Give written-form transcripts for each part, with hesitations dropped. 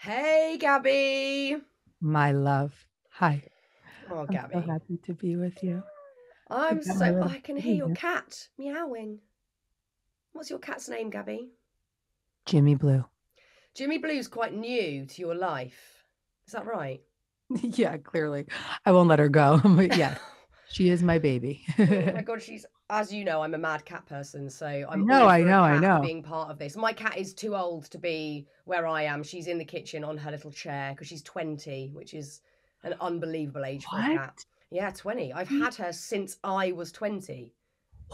Hey, Gabby. My love. Hi. Oh, I'm so Gabby. happy to be with you. I got my little I can hear baby your here. cat meowing. What's your cat's name, Gabby? Jimmy Blue. Jimmy Blue's quite new to your life. Is that right? Yeah, clearly. I won't let her go. But yeah, she is my baby. Oh my I God, as you know, I'm a mad cat person, so I'm know, all I for a know, I cat know. being part of this. My cat is too old to be where I am. She's in the kitchen on her little chair because she's 20, which is an unbelievable age for a What? cat. Yeah, 20. I've had her since I was 20.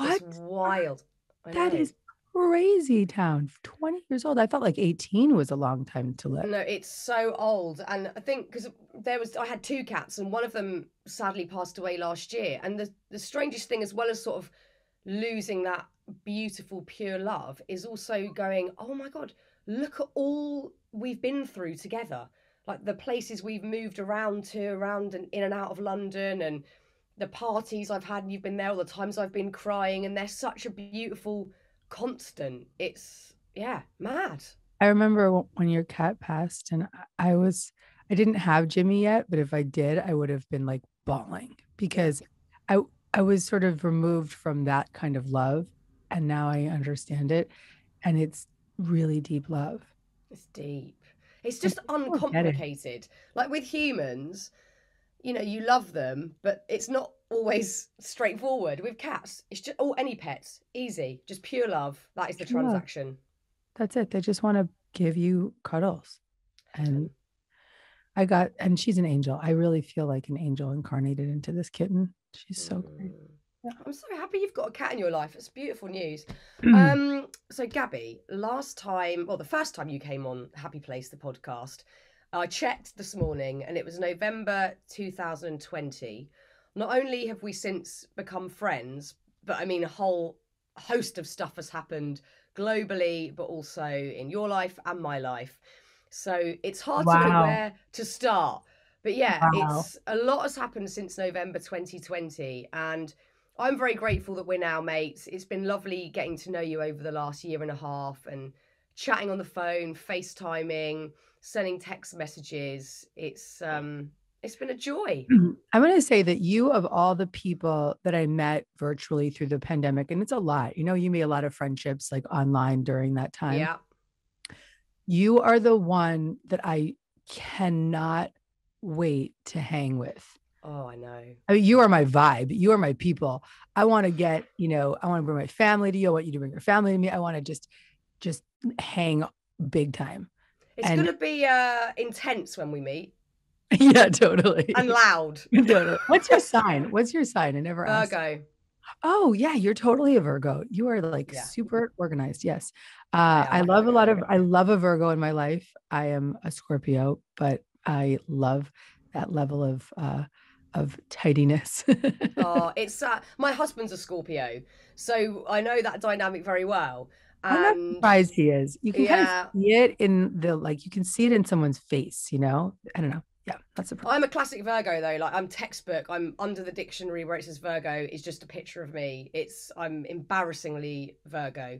It's What? wild. I That know. is crazy town. 20 years old. I felt like 18 was a long time to live. No, it's so old. And I think because I had two cats and one of them sadly passed away last year. And the strangest thing, as well as sort of losing that beautiful, pure love, is also going, oh my God, look at all we've been through together. Like the places we've moved around and in and out of London, and the parties I've had, and you've been there, all the times I've been crying. And they're such a beautiful constant. It's, yeah, mad. I remember when your cat passed, and I didn't have Jimmy yet, but if I did, I would have been like bawling Yeah. because I I was sort of removed from that kind of love, and now I understand it, and it's really deep love. It's deep. It's And just people get it. uncomplicated. Like with humans, you love them, but it's not always straightforward. With cats, it's just, oh, any pets, easy, just pure love. That is the True love. transaction. That's it. They just want to give you cuddles. And and she's an angel. I really feel like an angel incarnated into this kitten. She's so great. Mm. I'm so happy you've got a cat in your life. It's beautiful news. Yeah. So Gabby, the first time you came on Happy Place, the podcast, I checked this morning and it was November 2020. Not only have we since become friends, but I mean, a whole host of stuff has happened globally, but also in your life and my life. So it's hard to know Wow. where to start. But yeah, Wow. it's a lot has happened since November 2020. And I'm very grateful that we're now mates. It's been lovely getting to know you over the last year and a half and chatting on the phone, FaceTiming, sending text messages. It's been a joy. I'm going to say that you, of all the people that I met virtually through the pandemic, and it's a lot, you made a lot of friendships like online during that time. Yeah. You are the one that I cannot wait to hang with. Oh, I know. I mean, you are my vibe. You are my people. I want to I want to bring my family to you. I want you to bring your family to me. I want to just hang big time. It's And gonna be intense when we meet yeah, and totally. loud. Totally. What's your sign? What's your sign? I never asked. Virgo. Oh, yeah, you're totally a Virgo. You are like Yeah, super organized. Yes. I am I a love Virgo. I love a Virgo in my life. I am a Scorpio, but I love that level of tidiness. Oh, it's my husband's a Scorpio, so I know that dynamic very well. I'm not And surprised he is. You can kind of yeah, see it in you can see it in someone's face. I don't know. Yeah, not surprised. I'm a classic Virgo though. Like I'm textbook. I'm under the dictionary where it says Virgo is just a picture of me. I'm embarrassingly Virgo.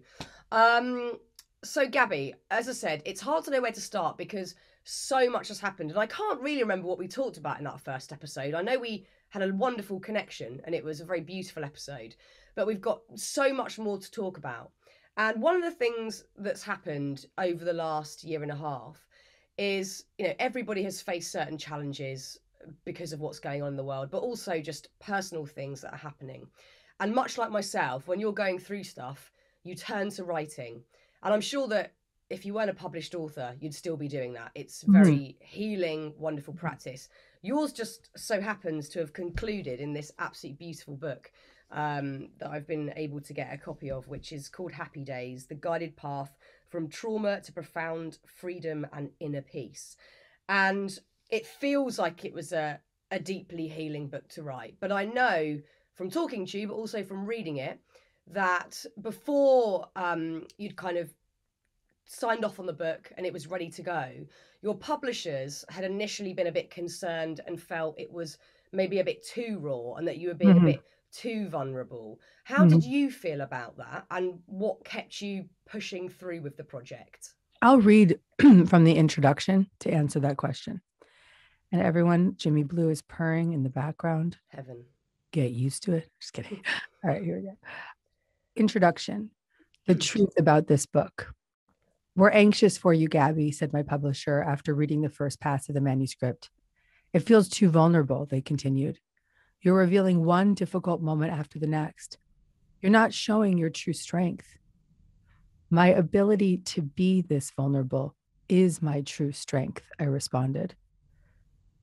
Um, so Gabby, as I said, it's hard to know where to start because so much has happened, and I can't really remember what we talked about in that first episode. I know we had a wonderful connection, and it was a very beautiful episode, but we've got so much more to talk about. And one of the things that's happened over the last year and a half is, everybody has faced certain challenges because of what's going on in the world, but also just personal things that are happening. And much like myself, when you're going through stuff, you turn to writing. And I'm sure that if you weren't a published author, you'd still be doing that. It's Mhm. very healing, wonderful practice. Yours just so happens to have concluded in this absolutely beautiful book that I've been able to get a copy of, which is called Happy Days: The Guided Path from Trauma to Profound Freedom and Inner Peace. And it feels like it was a deeply healing book to write. But I know from talking to you, but also from reading it, that before you'd kind of signed off on the book and it was ready to go, your publishers had initially been a bit concerned and felt it was maybe a bit too raw and that you were being a Mhm. bit too vulnerable. How did Mhm. you feel about that, and what kept you pushing through with the project? I'll read from the introduction to answer that question. And everyone, Jimmy Blue is purring in the background. Heaven. Get used to it. Just kidding. All right, here we go. Introduction. The truth about this book. We're anxious for you, Gabby, said my publisher after reading the first pass of the manuscript. It feels too vulnerable, they continued. You're revealing one difficult moment after the next. You're not showing your true strength. My ability to be this vulnerable is my true strength, I responded.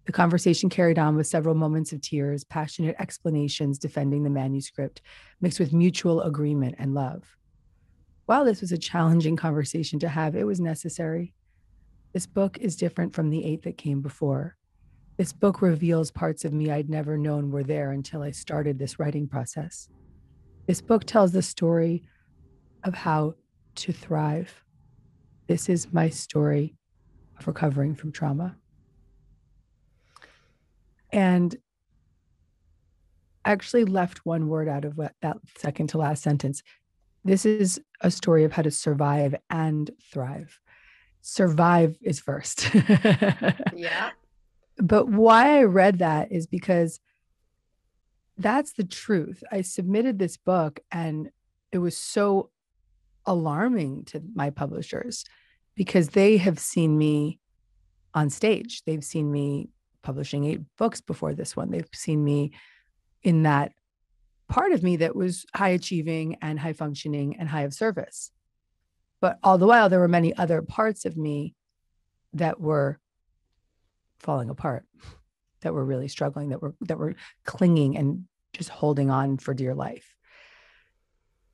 The conversation carried on with several moments of tears, passionate explanations defending the manuscript, mixed with mutual agreement and love. While this was a challenging conversation to have, it was necessary. This book is different from the 8 that came before. This book reveals parts of me I'd never known were there until I started this writing process. This book tells the story of how to thrive. This is my story of recovering from trauma. And I actually left one word out of that second to last sentence. This is a story of how to survive and thrive. Survive is first. Yeah. But why I read that is because that's the truth. I submitted this book and it was so alarming to my publishers because they have seen me on stage. They've seen me publishing 8 books before this one. They've seen me in that part of me that was high achieving and high functioning and high of service. But all the while, there were many other parts of me that were falling apart, that were really struggling, that were clinging and just holding on for dear life.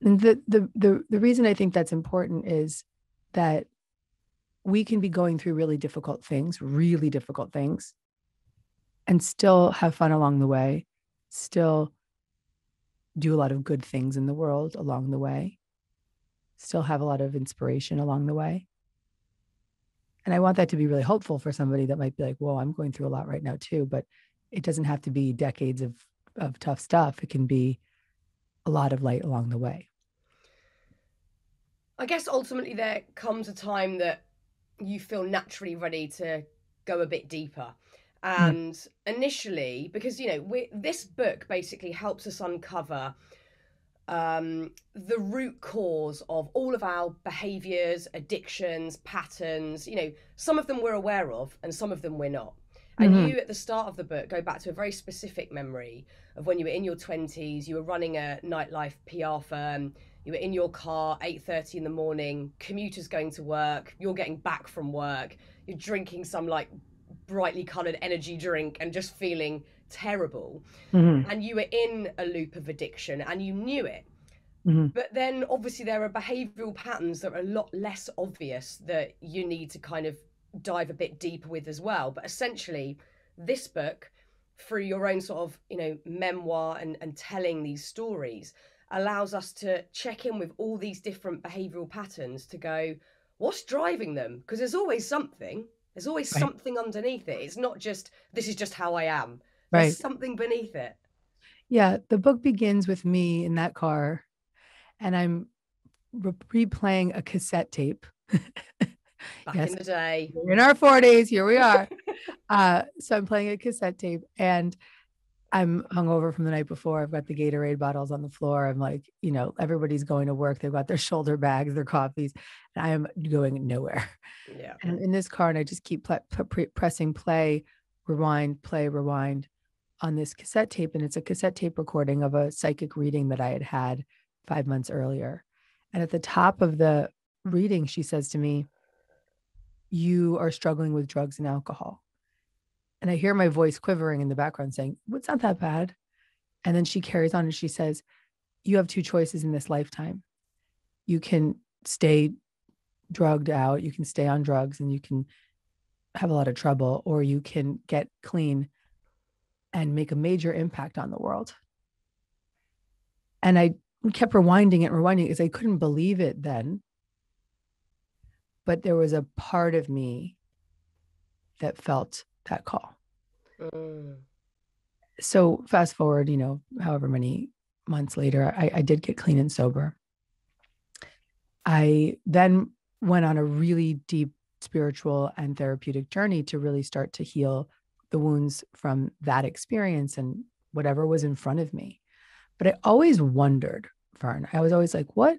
And the reason I think that's important is that we can be going through really difficult things, and still have fun along the way, still do a lot of good things in the world along the way, still have a lot of inspiration along the way. And I want that to be really hopeful for somebody that might be like, whoa, I'm going through a lot right now too. But it doesn't have to be decades of tough stuff. It can be a lot of light along the way. I guess ultimately there comes a time that you feel naturally ready to go a bit deeper. And initially, because, this book basically helps us uncover the root cause of all of our behaviors, addictions, patterns. Some of them we're aware of and some of them we're not. And you, at the start of the book, go back to a very specific memory of when you were in your 20s, you were running a nightlife PR firm, you were in your car, 8:30 in the morning, commuters going to work, you're getting back from work, you're drinking some brightly coloured energy drink and just feeling terrible. And you were in a loop of addiction and you knew it. But then obviously there are behavioural patterns that are a lot less obvious that you need to kind of dive a bit deeper with as well. But essentially this book, through your own sort of memoir and telling these stories, allows us to check in with all these different behavioural patterns to go, what's driving them? Because there's always something something underneath it. It's not just this is just how I am. There's something beneath it. Yeah, the book begins with me in that car and I'm replaying a cassette tape. Back in the day. We're in our 40s, here we are. So I'm playing a cassette tape and I'm hungover from the night before. I've got the Gatorade bottles on the floor. I'm like, everybody's going to work. They've got their shoulder bags, their coffees, and I am going nowhere. Yeah. And I'm in this car and I just keep pressing play, rewind on this cassette tape. And it's a cassette tape recording of a psychic reading that I had 5 months earlier. And at the top of the reading, she says to me, you are struggling with drugs and alcohol. And I hear my voice quivering in the background saying, well, it's not that bad. And then she carries on and she says, you have 2 choices in this lifetime. You can stay drugged out, you can stay on drugs and you can have a lot of trouble, or you can get clean and make a major impact on the world. And I kept rewinding it because I couldn't believe it then. But there was a part of me that felt that call. So fast forward, however many months later, I did get clean and sober. I then went on a really deep spiritual and therapeutic journey to really start to heal the wounds from that experience and whatever was in front of me. But I always wondered, Fearne, I was always like, what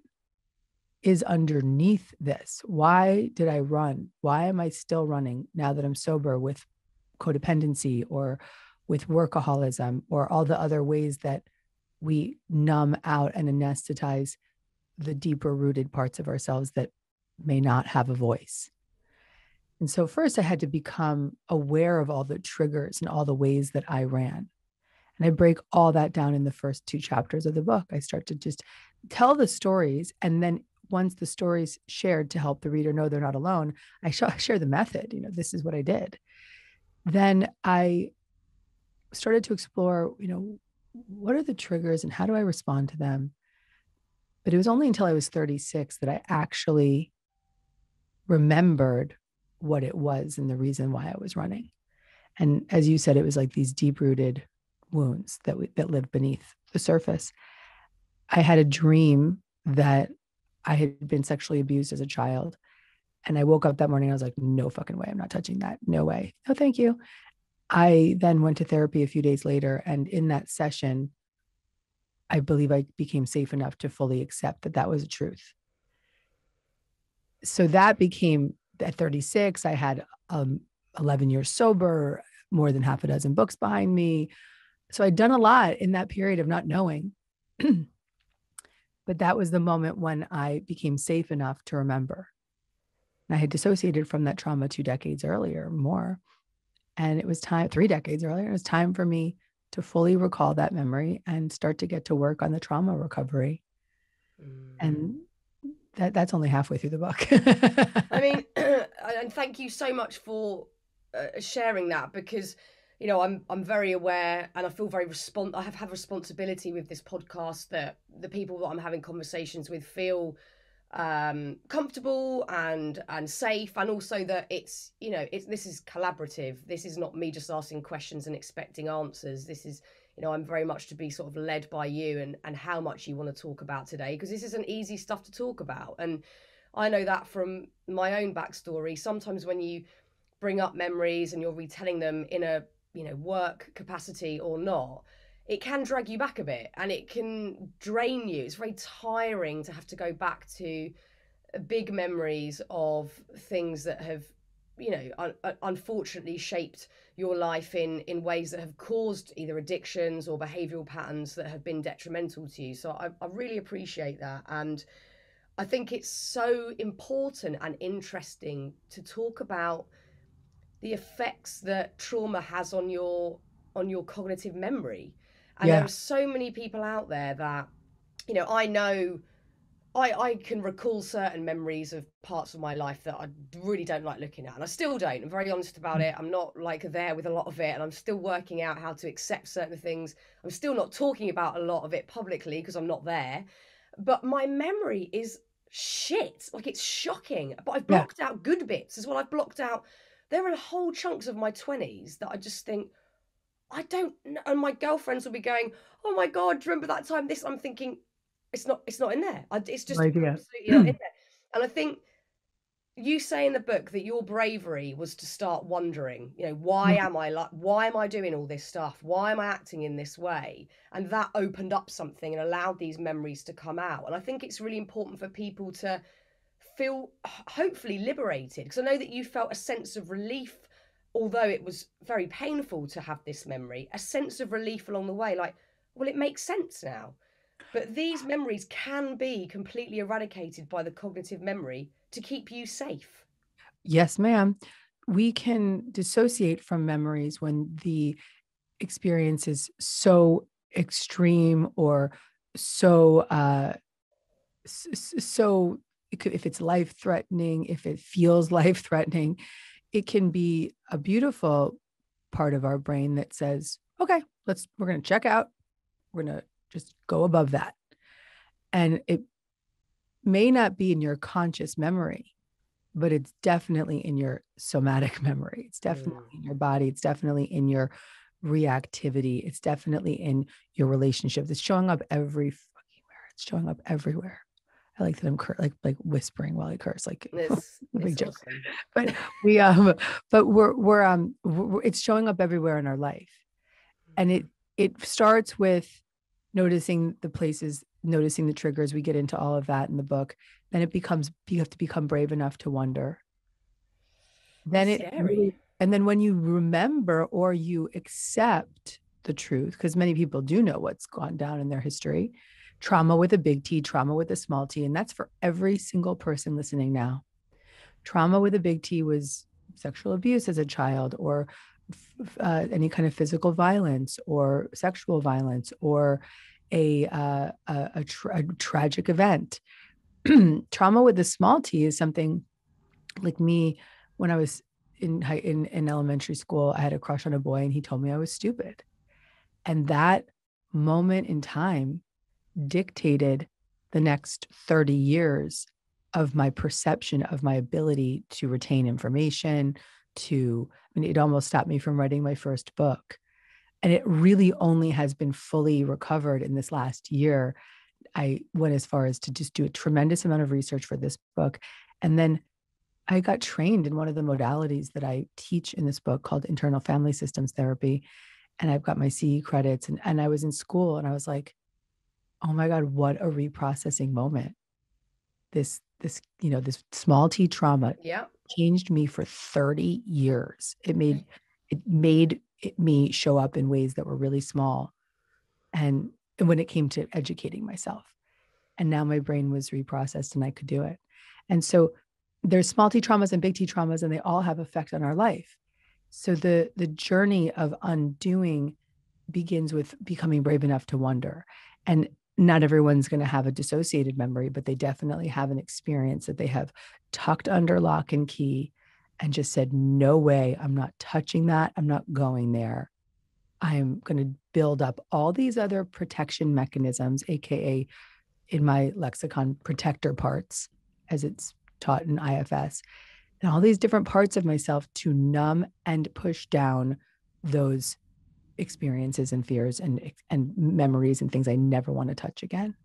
is underneath this? Why did I run? Why am I still running now that I'm sober with codependency or with workaholism or all the other ways that we numb out and anesthetize the deeper rooted parts of ourselves that may not have a voice? And so first I had to become aware of all the triggers and all the ways that I ran. And I break all that down in the first 2 chapters of the book. I start to just tell the stories. And then once the stories shared to help the reader know they're not alone, I share the method. This is what I did. Then I started to explore, what are the triggers and how do I respond to them? But it was only until I was 36 that I actually remembered what it was and the reason why I was running. And as you said, it was like these deep-rooted wounds that lived beneath the surface. I had a dream that I had been sexually abused as a child. And I woke up that morning, I was like, no fucking way, I'm not touching that. No way. No, thank you. I then went to therapy a few days later. And in that session, I believe I became safe enough to fully accept that that was a truth. So that became, at 36, I had 11 years sober, more than half a dozen books behind me. So I'd done a lot in that period of not knowing. But that was the moment when I became safe enough to remember. And I had dissociated from that trauma 2 decades earlier, more. And it was time, 3 decades earlier, it was time for me to fully recall that memory and start to get to work on the trauma recovery. And that's only halfway through the book. I mean, and thank you so much for sharing that, because I'm very aware, and I feel very I have had responsibility with this podcast that the people that I'm having conversations with feel comfortable and safe, and also that it's this is collaborative. This is not me just asking questions and expecting answers. This is I'm very much to be sort of led by you and how much you want to talk about today, because this isn't easy stuff to talk about. And I know that from my own backstory. Sometimes when you bring up memories and you're retelling them in a work capacity or not, it can drag you back a bit and it can drain you. It's very tiring to have to go back to big memories of things that have unfortunately shaped your life in ways that have caused either addictions or behavioral patterns that have been detrimental to you. So I really appreciate that, and I think it's so important and interesting to talk about the effects that trauma has on your cognitive memory. And there are so many people out there that I know I can recall certain memories of parts of my life that I really don't like looking at, and I still don't. I'm very honest about it. I'm not like there with a lot of it, and I'm still working out how to accept certain things. I'm still not talking about a lot of it publicly because I'm not there, but my memory is shit. Like, it's shocking. But I've blocked out good bits as well. I've blocked out, there are whole chunks of my 20s that I just think I don't know. And my girlfriends will be going, oh my God, do you remember that time this? I'm thinking, it's not in there. It's just absolutely not in there. And I think you say in the book that your bravery was to start wondering, why am I doing all this stuff? Why am I acting in this way? And that opened up something and allowed these memories to come out. And I think it's really important for people to feel hopefully liberated, because I know that you felt a sense of relief, although it was very painful to have this memory, a sense of relief along the way, like, well, it makes sense now. But these memories can be completely eradicated by the cognitive memory to keep you safe. Yes, ma'am. We can dissociate from memories when the experience is so extreme or so, if it's life-threatening, if it feels life-threatening, it can be a beautiful part of our brain that says, okay, we're going to check out. We're going to just go above that. And it may not be in your conscious memory, but it's definitely in your somatic memory. It's definitely in your body. It's definitely in your reactivity. It's definitely in your relationship. It's showing up everywhere. It's showing up everywhere. I like that I'm like whispering while I curse, like big It's joke. awesome. But it's showing up everywhere in our life, and it starts with noticing the places, noticing the triggers. We get into all of that in the book. Then it becomes, you have to become brave enough to wonder. Then It's it scary. really, and then when you remember or you accept the truth, because many people do know what's gone down in their history, trauma with a big T, trauma with a small t, and that's for every single person listening now. Trauma with a big T was sexual abuse as a child, or any kind of physical violence or sexual violence, or a tragic event. Trauma with a small t is something like me. When I was in elementary school, I had a crush on a boy and he told me I was stupid. And that moment in time dictated the next 30 years of my perception of my ability to retain information, it almost stopped me from writing my first book. And it really only has been fully recovered in this last year. I went as far as to just do a tremendous amount of research for this book. And then I got trained in one of the modalities that I teach in this book called internal family systems therapy. And I've got my CE credits, and I was in school and I was like, oh my God, what a reprocessing moment. This small T trauma Yeah. changed me for 30 years. It made me show up in ways that were really small. And when it came to educating myself, and now my brain was reprocessed and I could do it. And so there's small T traumas and big T traumas, and they all have effect on our life. So the journey of undoing begins with becoming brave enough to wonder. And not everyone's going to have a dissociated memory, but they definitely have an experience that they have tucked under lock and key and just said, no way, I'm not touching that. I'm not going there. I'm going to build up all these other protection mechanisms, AKA in my lexicon, protector parts, as it's taught in IFS, and all these different parts of myself to numb and push down those experiences and fears and memories and things I never want to touch again.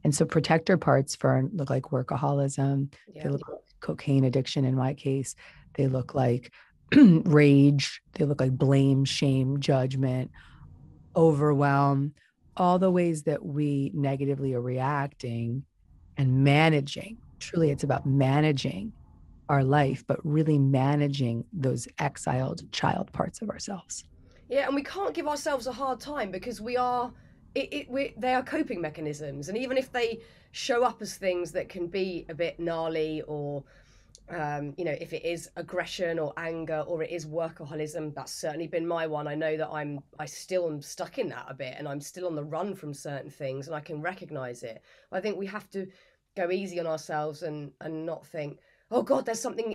And so protector parts for look like workaholism. Yeah. They look like cocaine addiction in my case. They look like rage. They look like blame, shame, judgment, overwhelm, all the ways that we negatively are reacting and managing. Truly, it's about managing our life, but really managing those exiled child parts of ourselves. Yeah, and we can't give ourselves a hard time because they are coping mechanisms, and even if they show up as things that can be a bit gnarly, or if it is aggression or anger, or it is workaholism, that's certainly been my one. I know that I still am stuck in that a bit, and I'm still on the run from certain things, and I can recognize it. I think we have to go easy on ourselves and not think, oh God, there's something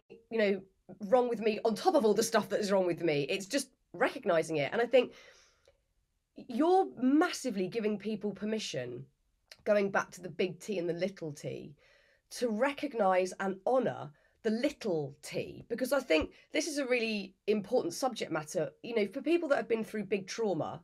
wrong with me on top of all the stuff that is wrong with me. It's just recognizing it. And I think you're massively giving people permission, going back to the big T and the little t, to recognize and honor the little t, because I think this is a really important subject matter. For people that have been through big trauma,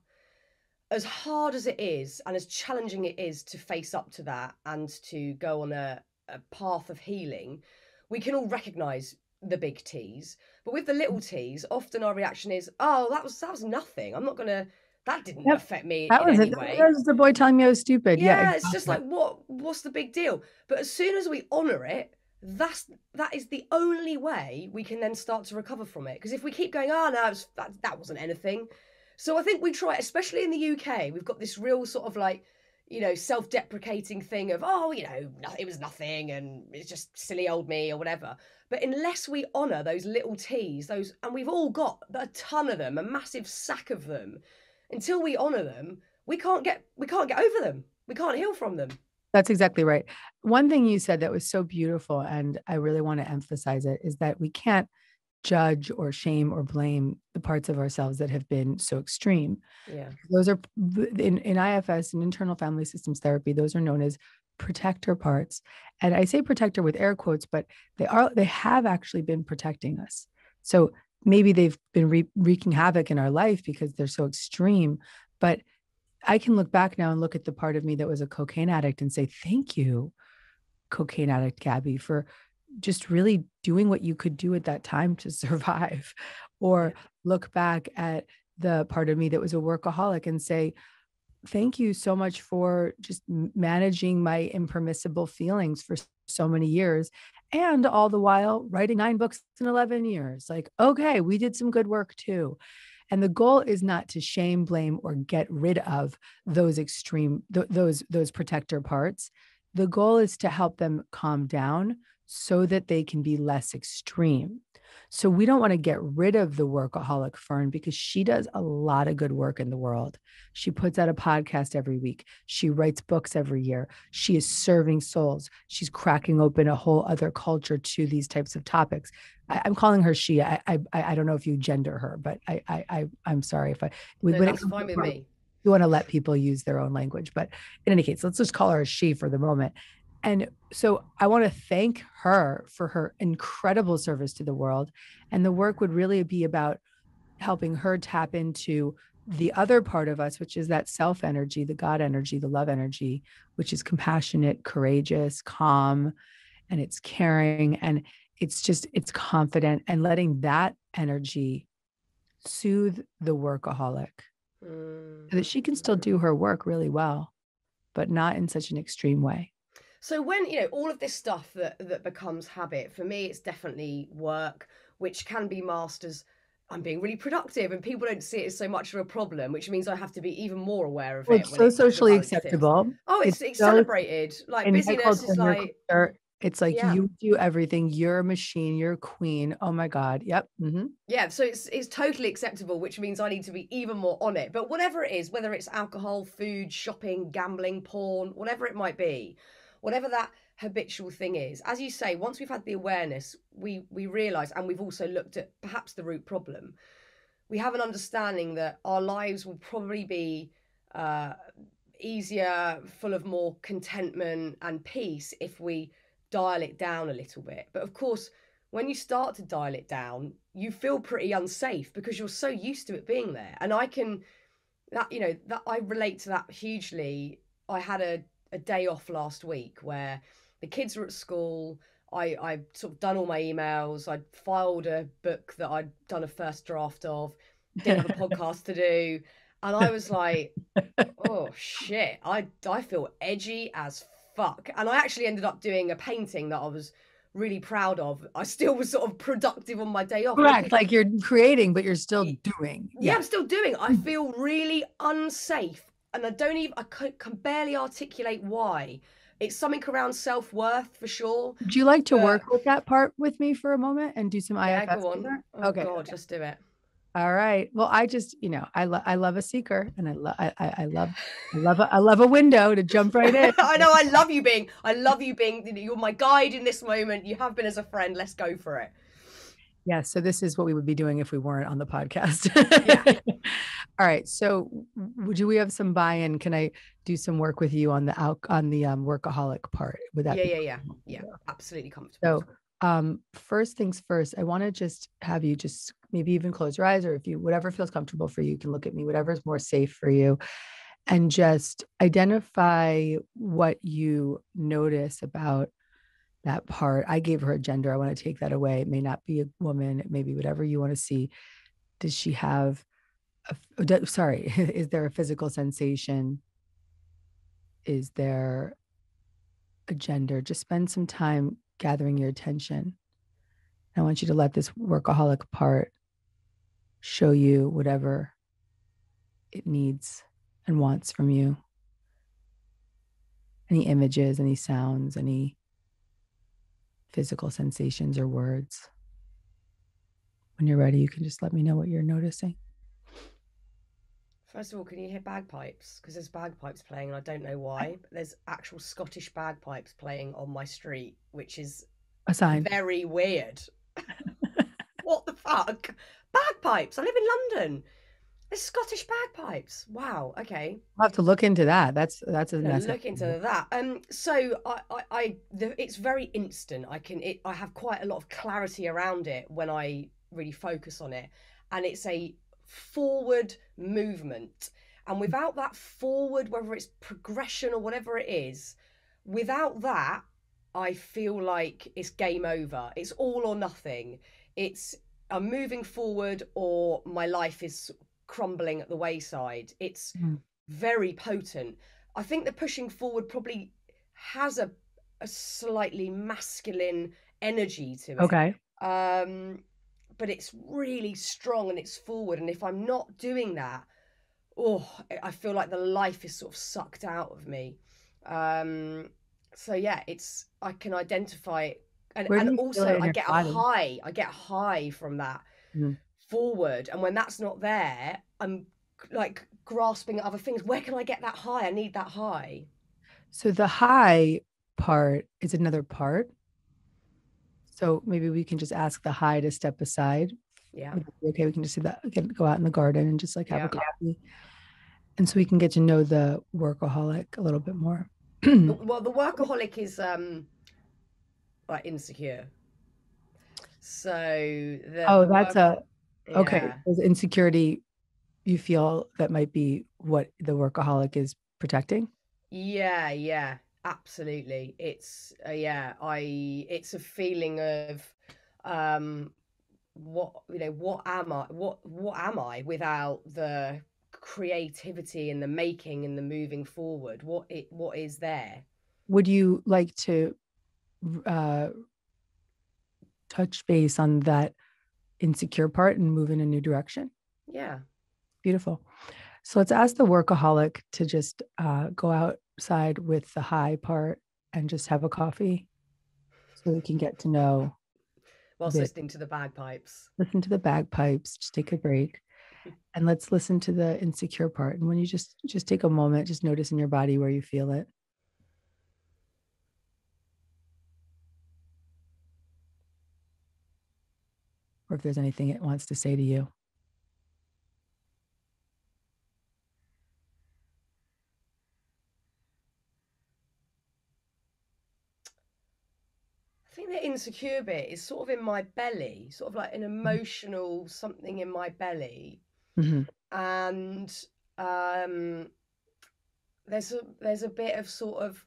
as hard as it is and as challenging it is to face up to that and to go on a path of healing, we can all recognize the big T's. But with the little T's, often our reaction is, oh, that was nothing. I'm not gonna, that didn't Yep. affect me That in was any it. way. That was the boy telling me I was stupid. Yeah, Yeah, it's just exactly. like, what's the big deal? But as soon as we honor it, that is the only way we can then start to recover from it. Because if we keep going, oh no, that wasn't anything. So I think we try, especially in the UK, we've got this real sort of like, self-deprecating thing of, oh, it was nothing and it's just silly old me or whatever. But unless we honor those little T's, and we've all got a ton of them, a massive sack of them, until we honor them, we can't get over them. We can't heal from them. That's exactly right. One thing you said that was so beautiful, and I really want to emphasize it, is that we can't judge or shame or blame the parts of ourselves that have been so extreme. Yeah. Those are in IFS and internal family systems therapy, those are known as protector parts. And I say protector with air quotes, but they have actually been protecting us. So maybe they've been wreaking havoc in our life because they're so extreme, but I can look back now and look at the part of me that was a cocaine addict and say, thank you cocaine addict Gabby, for just really doing what you could do at that time to survive, or look back at the part of me that was a workaholic and say, thank you so much for just managing my impermissible feelings for so many years. And all the while writing 9 books in 11 years. Like, okay, we did some good work too. And the goal is not to shame, blame, or get rid of those extreme, those protector parts. The goal is to help them calm down so that they can be less extreme. So we don't want to get rid of the workaholic Fearne, because she does a lot of good work in the world. She puts out a podcast every week. She writes books every year. She is serving souls. She's cracking open a whole other culture to these types of topics. I'm calling her she. I don't know if you gender her, but I'm sorry if I. No, that's fine with me. You want to let people use their own language, but in any case, let's just call her a she for the moment. And so I want to thank her for her incredible service to the world. And the work would really be about helping her tap into the other part of us, which is that self energy, the God energy, the love energy, which is compassionate, courageous, calm, and it's caring, and it's confident, and letting that energy soothe the workaholic so that she can still do her work really well, but not in such an extreme way. So when, all of this stuff that becomes habit, for me, it's definitely work, which can be masked as I'm being really productive, and people don't see it as so much of a problem, which means I have to be even more aware of it. It's so socially acceptable. Oh, it's celebrated. Like busyness is like, it's like, you do everything. You're a machine. You're a queen. Oh my God. Yep. Mm-hmm. Yeah. So it's totally acceptable, which means I need to be even more on it. But whatever it is, whether it's alcohol, food, shopping, gambling, porn, whatever it might be, whatever that habitual thing is, as you say, once we've had the awareness, we realize, and we've also looked at perhaps the root problem, we have an understanding that our lives will probably be easier, full of more contentment and peace if we dial it down a little bit. But of course, when you start to dial it down, you feel pretty unsafe because you're so used to it being there. And I relate to that hugely. I had a day off last week where the kids were at school. I sort of done all my emails. I'd filed a book that I'd done a first draft of, didn't have a podcast to do. And I was like, oh shit, I feel edgy as fuck. And I actually ended up doing a painting that I was really proud of. I still was sort of productive on my day off. Correct. Like you're creating, but you're still doing. Yeah, I'm still doing. I feel really unsafe. And I can barely articulate why. It's something around self-worth for sure. Would you like to work with that part with me for a moment and do some IFS? Go on. Oh, okay. God, let's do it. All right. Well, I just, I love a seeker, and I love a window to jump right in. I know. I love you being, you're my guide in this moment. You have been as a friend. Let's go for it. Yeah. So this is what we would be doing if we weren't on the podcast. Yeah. All right. So do we have some buy-in? Can I do some work with you on the workaholic part? Would that Yeah. Absolutely comfortable. So first things first, I want to just have you just maybe even close your eyes, or if you, whatever feels comfortable for you, you can look at me, whatever is more safe for you, and just identify what you notice about that part. I gave her a gender. I want to take that away. It may not be a woman. It may be whatever you want to see. Does she have is there a physical sensation? Is there a gender? Just spend some time gathering your attention. I want you to let this workaholic part show you whatever it needs and wants from you. Any images, any sounds, any physical sensations or words. When you're ready, you can just let me know what you're noticing. First of all, can you hear bagpipes? Because there's bagpipes playing, and I don't know why, but there's actual Scottish bagpipes playing on my street, which is a sign. Very weird. What the fuck? Bagpipes! I live in London. There's Scottish bagpipes. Wow. Okay. I'll have to look into that. That's a mess. Look into that. So it's very instant. I have quite a lot of clarity around it when I really focus on it, and it's a forward movement. And without that forward, whether it's progression or whatever it is, without that, I feel like it's game over. It's all or nothing. I'm moving forward or my life is crumbling at the wayside. It's very potent. I think the pushing forward probably has a slightly masculine energy to it. Okay. But it's really strong and it's forward. And if I'm not doing that, I feel like the life is sort of sucked out of me. So yeah, I can identify it, Where do and you feel it also in your body? I get a high from that Mm. forward, and when that's not there, I'm like grasping at other things. Where can I get that high? I need that high. So the high part is another part. So maybe we can just ask the high to step aside. Yeah, Okay, we can just see that, go out in the garden and just like have a yeah. coffee. And so we can get to know the workaholic a little bit more. Well, the workaholic is like insecure. So Oh, the that's work, okay. yeah. There's insecurity you feel that might be what the workaholic is protecting. Yeah, yeah, absolutely. It's a feeling of um what am I? What am I without the creativity and the making and the moving forward? What is there? Would you like to uh, touch base on that insecure part and move in a new direction? Yeah. Beautiful. So let's ask the workaholic to just go outside with the high part and just have a coffee so we can get to know Whilst this. listening to the bagpipes. Listen to the bagpipes, just take a break. And let's listen to the insecure part. And when you just take a moment, just notice in your body where you feel it. Or if there's anything it wants to say to you. I think the insecure bit is sort of in my belly, sort of like an emotional something in my belly. Mm-hmm. And um there's a bit of sort of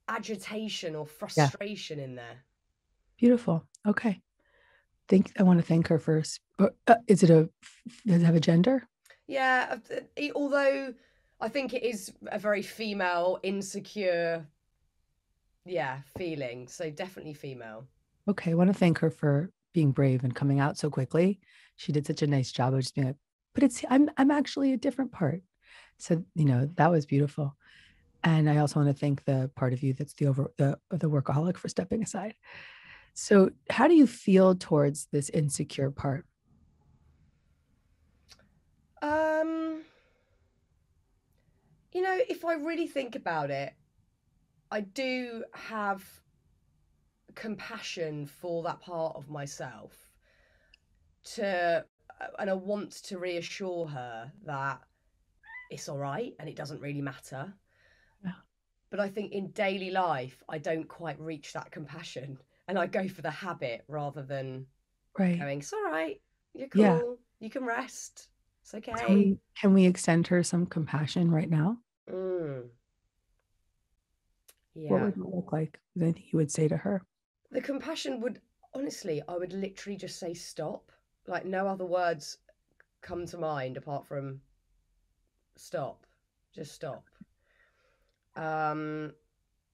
agitation or Yeah. frustration in there. Beautiful. Okay. I want to thank her first. But does it have a gender? Yeah, although I think it is a very female, insecure, yeah, feeling. So definitely female. Okay. I want to thank her for being brave and coming out so quickly. She did such a nice job of just being like, but I'm actually a different part. So, that was beautiful. And I also want to thank the part of you that's the workaholic for stepping aside. So, how do you feel towards this insecure part? Um, if I really think about it, I do have compassion for that part of myself and I want to reassure her that it's all right and it doesn't really matter. Yeah. But I think in daily life, I don't quite reach that compassion and I go for the habit rather than Right. going, it's all right, you're Yeah. cool, you can rest, it's Can okay. we extend her some compassion right now? Mm, What yeah. would it look like? Is there anything you would say to her? The compassion would, honestly, I would literally just say stop. Like, no other words come to mind apart from stop. Just stop. Um,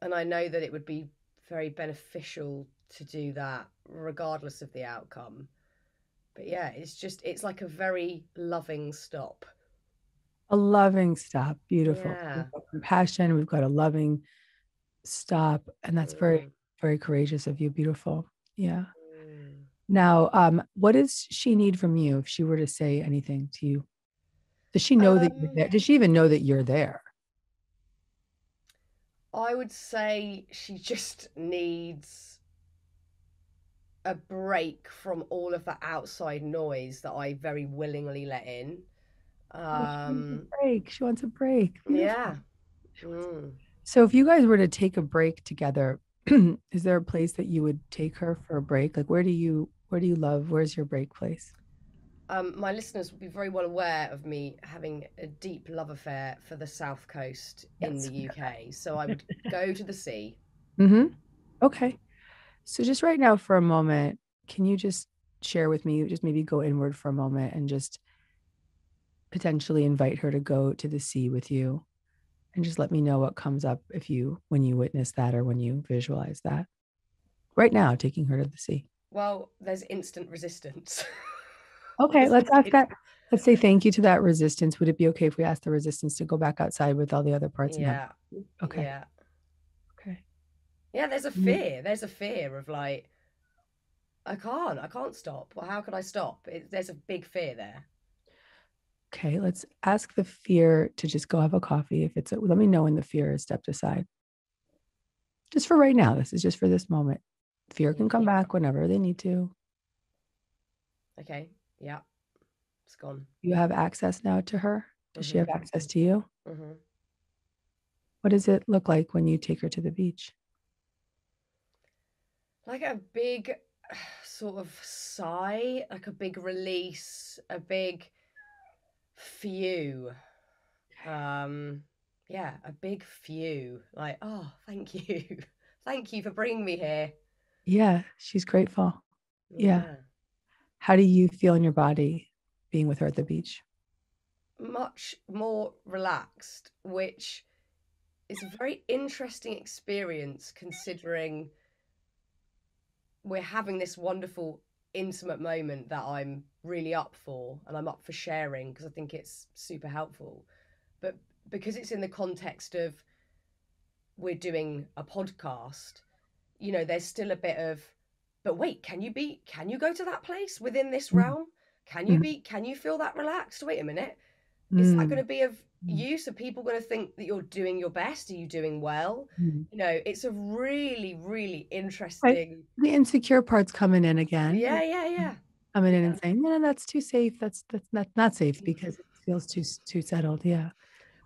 and I know that it would be very beneficial to do that regardless of the outcome. But yeah, it's like a very loving stop. A loving stop. Beautiful. Yeah. We've got compassion. We've got a loving stop. And that's very, Mm. very courageous of you. Beautiful. Yeah. Mm. Now, what does she need from you if she were to say anything to you? Does she know that you're Um, there? Does she even know that you're there? I would say she just needs a break from all of the outside noise that I very willingly let in. Oh, she wants a Um, break. She wants a break. Beautiful. yeah. Mm. So if you guys were to take a break together, is there a place that you would take her for a break? Like where do you love? Where's your break place? My listeners will be very well aware of me having a deep love affair for the South Coast in the Yes. UK. So I would go to the sea. Mm-hmm. Okay. So just right now for a moment, can you just share with me, just maybe go inward for a moment and just potentially invite her to go to the sea with you, and just let me know what comes up when you witness that or when you visualize that right now, taking her to the sea. Well, there's instant resistance. Okay, let's ask that. Let's say thank you to that resistance. Would it be okay if we ask the resistance to go back outside with all the other parts and have? Yeah. Okay. Yeah. Okay. Yeah, there's a Mm, fear. There's a fear of like, I can't stop. Well, how could I stop? There's a big fear there. okay, let's ask the fear to just go have a coffee. Let me know when the fear is stepped aside. Just for right now. This is just for this moment. Fear can Yeah. come back whenever they need to. Okay. Yeah. It's gone. You have access now to her. Does she have Mhm. access to you? Mhm. What does it look like when you take her to the beach? Like a big sort of sigh, like a big release, a big few. Um, yeah, a big few. Like, oh, thank you. Thank you for bringing me here. Yeah, she's grateful. Yeah. Yeah. How do you feel in your body being with her at the beach? Much more relaxed, which is a very interesting experience considering we're having this wonderful intimate moment that I'm really up for and I'm up for sharing because I think it's super helpful. But because it's in the context of we're doing a podcast, there's still a bit of, but wait, can you go to that place within this Mm, realm? mm, Can you feel that relaxed? Wait a minute. Is that going mm, to be of mm, use? Are people going to think that you're doing your best? Are you doing well? mm. It's a really, really Right. interesting. The insecure part's coming in again. Yeah, yeah, yeah. Coming in Yeah. and saying, no, no, that's too safe. That's not safe because it feels too settled. Yeah.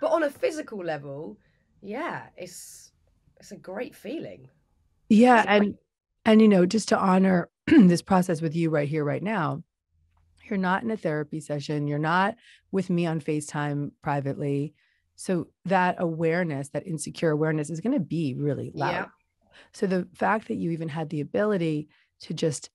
But on a physical level, yeah, it's a great feeling. It's a Yeah. great feeling. And just to honor this process with you right here, right now, you're not in a therapy session. You're not with me on FaceTime privately. So that awareness, that insecure awareness is going to be really loud. Yeah. So the fact that you even had the ability to just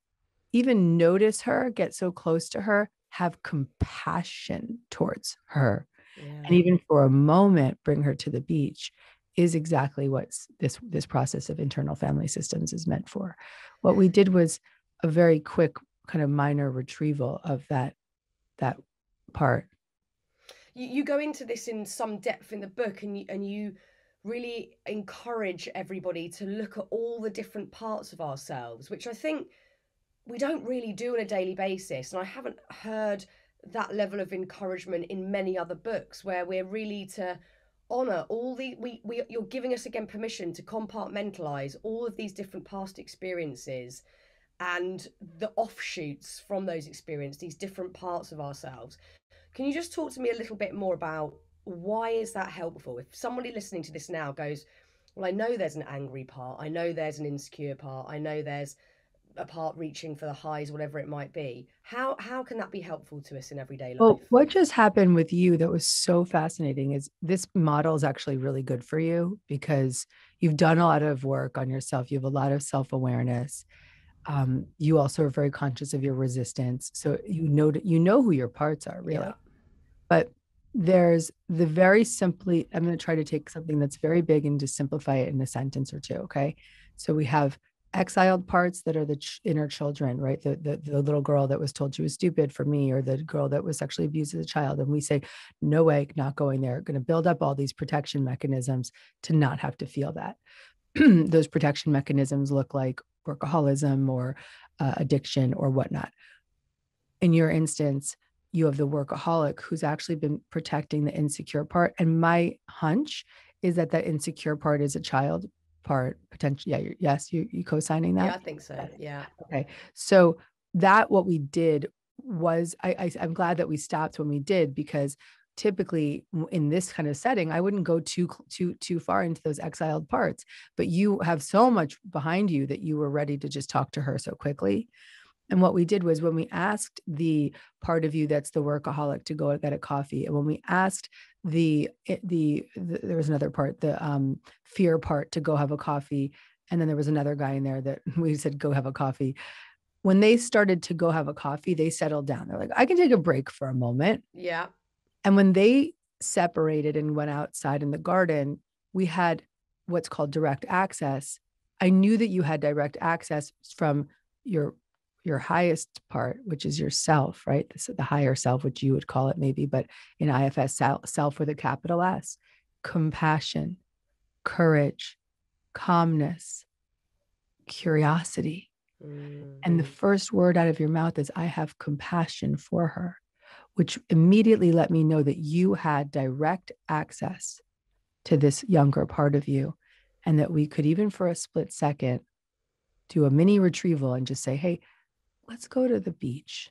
even notice her, get so close to her, have compassion towards her, and Yeah. even for a moment bring her to the beach is exactly what this process of internal family systems is meant for. What we did was a very quick kind of minor retrieval of that part. You go into this in some depth in the book and you really encourage everybody to look at all the different parts of ourselves, which I think we don't really do on a daily basis. And I haven't heard that level of encouragement in many other books where we're really to honor all we you're giving us again permission to compartmentalize all of these different past experiences and the offshoots from those experiences, these different parts of ourselves. Can you just talk to me a little bit more about why is that helpful? If somebody listening to this now goes, well, I know there's an angry part, I know there's an insecure part, I know there's a part reaching for the highs, whatever it might be. How can that be helpful to us in everyday Well, life? what just happened with you that was so fascinating is this model is actually really good for you because you've done a lot of work on yourself. You have a lot of self-awareness. You also are very conscious of your resistance. So you know who your parts are Yeah. really. But there's the very simply, I'm going to try to take something that's very big and just simplify it in a sentence or two. Okay. So we have exiled parts that are the inner children, right? The little girl that was told she was stupid for me, or the girl that was sexually abused as a child. And we say, no way, not going there. Going to build up all these protection mechanisms to not have to feel that. Those protection mechanisms look like workaholism or addiction or whatnot. In your instance, you have the workaholic who's actually been protecting the insecure part. And my hunch is that that insecure part is a child part potentially. Yeah, yes, you co-signing Yeah, that. I think so. Yeah. Okay, so that what we did was I'm glad that we stopped when we did, because typically in this kind of setting I wouldn't go too far into those exiled parts, but you have so much behind you that you were ready to just talk to her so quickly. And what we did was, when we asked the part of you that's the workaholic to go get a coffee, and when we asked the there was another part, the fear part, to go have a coffee, and then there was another guy in there that we said, go have a coffee. When they started to go have a coffee, they settled down. They're like, I can take a break for a moment. Yeah. And when they separated and went outside in the garden, we had what's called direct access. I knew that you had direct access from your highest part, which is yourself, right? The higher self, which you would call it maybe, but in IFS, self with a capital S, compassion, courage, calmness, curiosity. And the first word out of your mouth is, I have compassion for her, which immediately let me know that you had direct access to this younger part of you, and that we could, even for a split second, do a mini retrieval and just say, hey, let's go to the beach.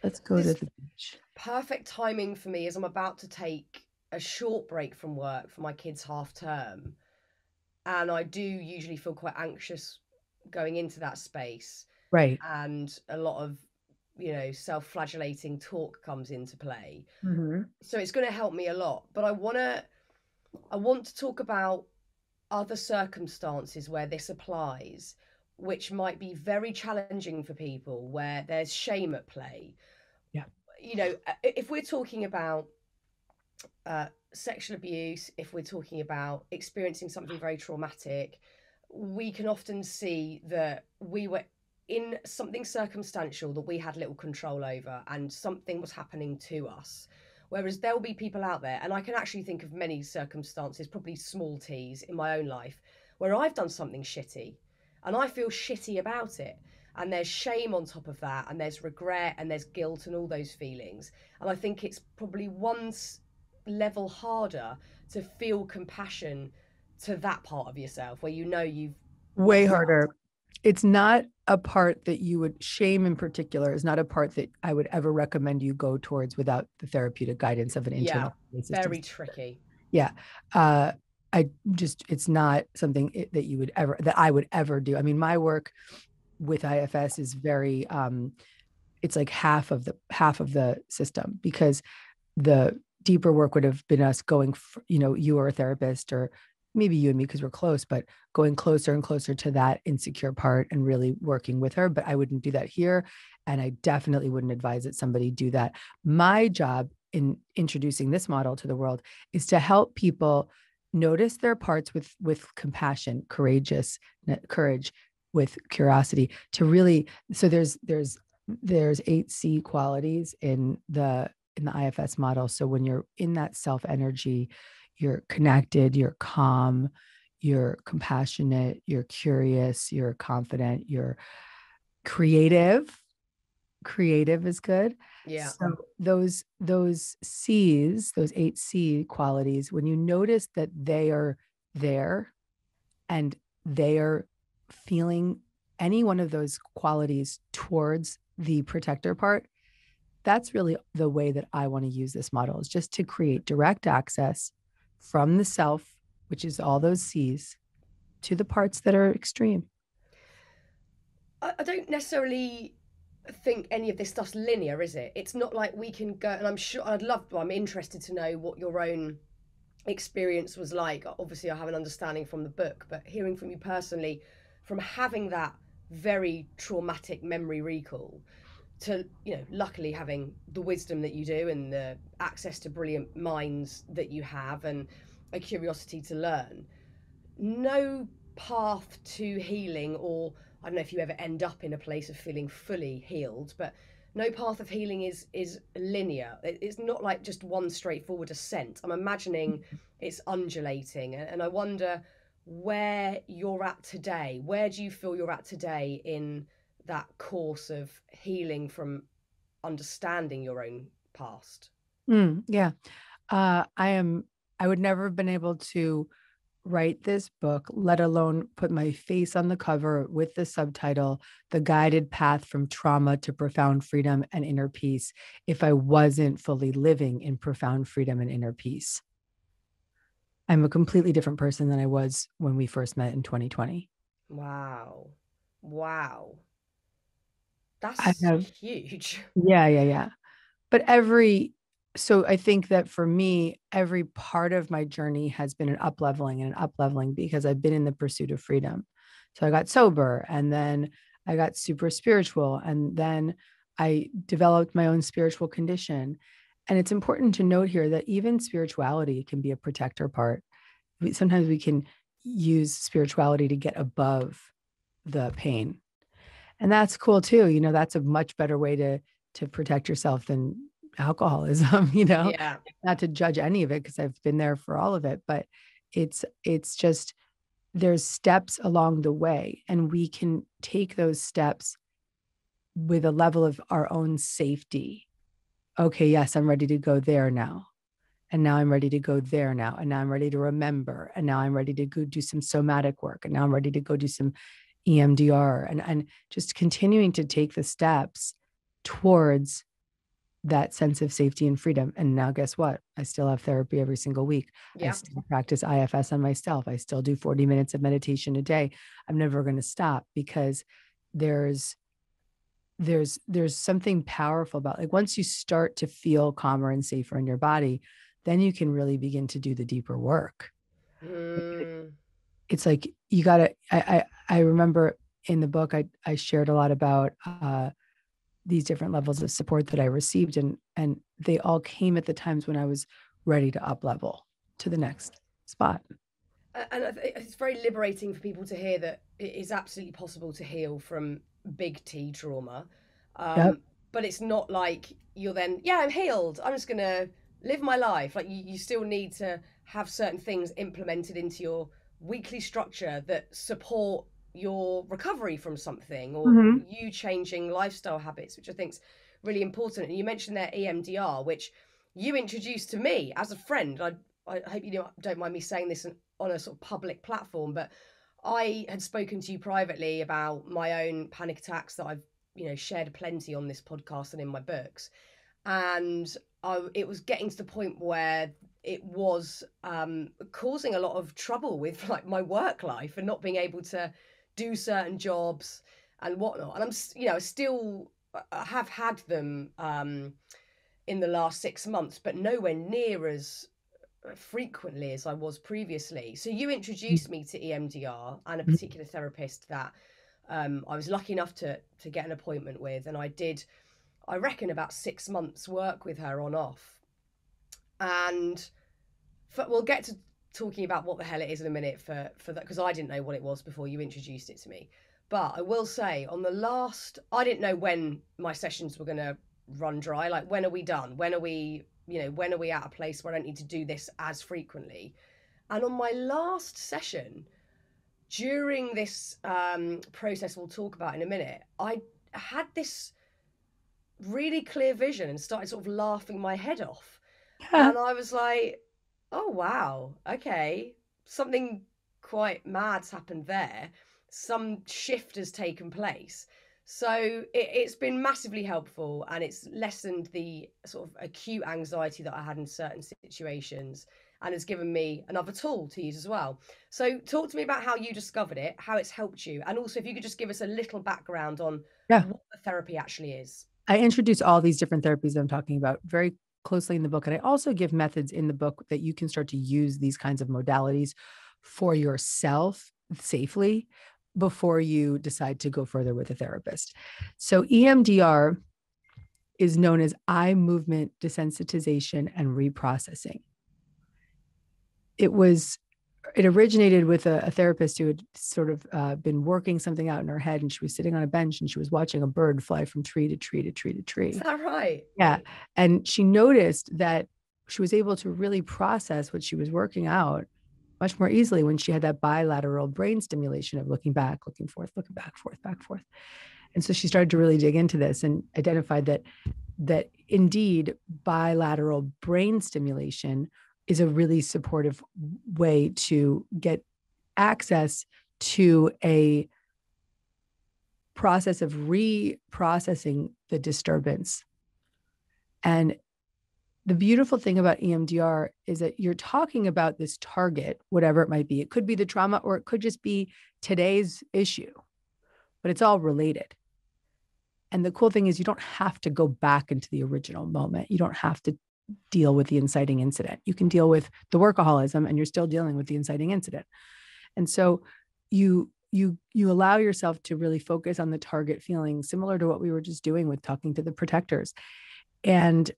Let's go to the beach. Perfect timing for me, as I'm about to take a short break from work for my kids' half term. And I do usually feel quite anxious going into that space. Right. And a lot of, self-flagellating talk comes into play. Mm-hmm. So it's going to help me a lot. But I want to talk about other circumstances where this applies, which might be very challenging for people, where there's shame at play. Yeah. If we're talking about sexual abuse, if we're talking about experiencing something very traumatic, we can often see that we were in something circumstantial that we had little control over, and something was happening to us. Whereas there'll be people out there, and I can actually think of many circumstances, probably small t's in my own life, where I've done something shitty and I feel shitty about it. And there's shame on top of that, and there's regret, and there's guilt, and all those feelings. And I think it's probably one level harder to feel compassion to that part of yourself where you've way harder. It's not a part that you would, shame in particular is not a part that I would ever recommend you go towards without the therapeutic guidance of an internal very tricky. Yeah. It's not something that I would ever do. I mean, my work with IFS is very it's like half of the system, because the deeper work would have been us going, you are a therapist, or maybe you and me because we're close, but going closer and closer to that insecure part and really working with her. But I wouldn't do that here. And I definitely wouldn't advise that somebody do that. My job in introducing this model to the world is to help people notice their parts with compassion, courage, with curiosity, to really, so there's 8C qualities in the IFS model. So when you're in that self energy, you're connected, you're calm, you're compassionate, you're curious, you're confident, you're creative. Creative is good. Yeah. So those C's, those 8C qualities, when you notice that they are there and they are feeling any one of those qualities towards the protector part, that's really the way that I want to use this model, is just to create direct access from the self, which is all those C's, to the parts that are extreme. I don't necessarily think any of this stuff's linear, is it? It's not like we can go, and I'm interested to know what your own experience was like. Obviously I have an understanding from the book, but hearing from you personally, from having that very traumatic memory recall to, luckily having the wisdom that you do and the access to brilliant minds that you have and a curiosity to learn, no path to healing, or I don't know if you ever end up in a place of feeling fully healed, but no path of healing is linear. It's not like just one straightforward ascent. I'm imagining it's undulating, and I wonder where you're at today. Where do you feel you're at today in that course of healing from understanding your own past? Yeah. I would never have been able to write this book, let alone put my face on the cover with the subtitle, The Guided Path from Trauma to Profound Freedom and Inner Peace, if I wasn't fully living in profound freedom and inner peace. I'm a completely different person than I was when we first met in 2020. Wow. That's huge. Yeah. But every So I think that for me, every part of my journey has been an up leveling and an up leveling because I've been in the pursuit of freedom. So I got sober, and then I got super spiritual, and then I developed my own spiritual condition. And it's important to note here that even spirituality can be a protector part. Sometimes we can use spirituality to get above the pain. And that's cool too. That's a much better way to protect yourself than alcoholism, Yeah. not to judge any of it because I've been there for all of it, but it's just there's steps along the way, and we can take those steps with a level of our own safety. Okay, yes, I'm ready to go there now. And now I'm ready to go there now. And now I'm ready to remember. And now I'm ready to go do some somatic work. And now I'm ready to go do some EMDR, and just continuing to take the steps towards that sense of safety and freedom. And now guess what? I still have therapy every single week. I Yeah. still practice IFS on myself. I still do 40 minutes of meditation a day. I'm never going to stop because there's something powerful about, like, once you start to feel calmer and safer in your body, then you can really begin to do the deeper work. Mm. It's like you gotta, I remember in the book I shared a lot about these different levels of support that I received, and they all came at the times when I was ready to up level to the next spot. And it's very liberating for people to hear that it is absolutely possible to heal from big T trauma. Yep. But it's not like you're then, yeah, I'm healed, I'm just going to live my life. Like, you still need to have certain things implemented into your weekly structure that support your recovery from something, or Mm-hmm. you changing lifestyle habits, which I think is really important. And you mentioned there EMDR, which you introduced to me as a friend. I hope you don't mind me saying this on a sort of public platform, but I had spoken to you privately about my own panic attacks that I've, shared plenty on this podcast and in my books. And it was getting to the point where it was causing a lot of trouble with like my work life and not being able to do certain jobs and whatnot. And still have had them in the last 6 months, but nowhere near as frequently as I was previously. So you introduced me to EMDR and a particular therapist that I was lucky enough to get an appointment with, and I did, I reckon, about 6 months work with her on off. And we'll get to talking about what the hell it is in a minute for that, because I didn't know what it was before you introduced it to me. But I will say, on the last, I didn't know when my sessions were going to run dry. Like, when are we done? When are we, when are we at a place where I don't need to do this as frequently? And on my last session, during this process we'll talk about in a minute, I had this really clear vision and started sort of laughing my head off. Yeah. And I was like, oh, wow, okay, something quite mad's happened there. Some shift has taken place. So it's been massively helpful, and it's lessened the sort of acute anxiety that I had in certain situations, and has given me another tool to use as well. So talk to me about how you discovered it, how it's helped you, and also if you could just give us a little background on Yeah. what the therapy actually is. I introduce all these different therapies I'm talking about very closely in the book. And I also give methods in the book that you can start to use these kinds of modalities for yourself safely before you decide to go further with a therapist. So EMDR is known as eye movement desensitization and reprocessing. It originated with a therapist who had sort of been working something out in her head, and she was sitting on a bench and she was watching a bird fly from tree to tree to tree to tree. Is that right? Yeah. And she noticed that she was able to really process what she was working out much more easily when she had that bilateral brain stimulation of looking back, looking forth, looking back, forth, back, forth. And so she started to really dig into this and identified that indeed bilateral brain stimulation is a really supportive way to get access to a process of reprocessing the disturbance. And the beautiful thing about EMDR is that you're talking about this target, whatever it might be. It could be the trauma, or it could just be today's issue, but it's all related. And the cool thing is you don't have to go back into the original moment. You don't have to deal with the inciting incident. You can deal with the workaholism and you're still dealing with the inciting incident. And so you allow yourself to really focus on the target feeling, similar to what we were just doing with talking to the protectors. And